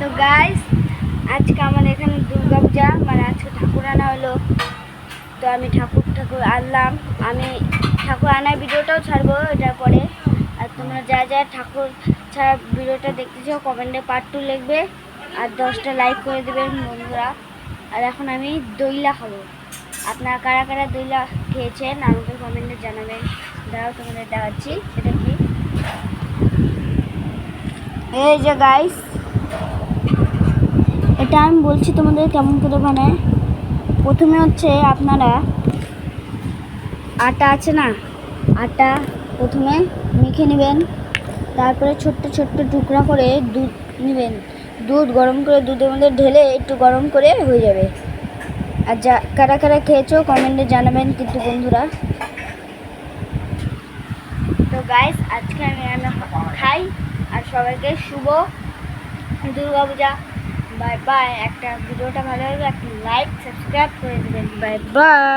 তো গাইস আজকে আমাদের এখানে দুর্গা পূজা, মানে আজকে ঠাকুর আনা হলো। তো আমি ঠাকুর আনলাম। আমি ঠাকুর আনার ভিডিওটাও ছাড়বো এটার পরে। আর তোমরা যা যা ঠাকুর ছাড়া ভিডিওটা দেখতে চাও কমেন্টে পার্ট 2 লিখবে আর 10টা লাইক করে দেবেন বন্ধুরা। আর এখন আমি দইলা খাবো। আপনারা কারা কারা দইলা খেয়েছেন আমাকে কমেন্টে জানাবেন। দাঁড়াও তোমাদের দেখাচ্ছি এটা কি। এই যে গাইস, এটা আমি বলছি তোমাদের কেমন করে বানায়। প্রথমে হচ্ছে আপনারা আটা আছে না, আটা প্রথমে মেখে নেবেন। তারপরে ছোট্ট ছোট্ট টুকরা করে দুধ নেবেন। দুধ গরম করে দুধের মধ্যে ঢেলে একটু গরম করে হয়ে যাবে। আর যা কারা কারা খেয়েছো কমেন্টে জানাবেন কিন্তু বন্ধুরা। তো গাইস আজকে আমি খাই। আর সবাইকে শুভ দুর্গা পূজা। Bye bye. একটা ভিডিওটা ভালো লাগলে একটা লাইক সাবস্ক্রাইব করে দেবেন। Bye by.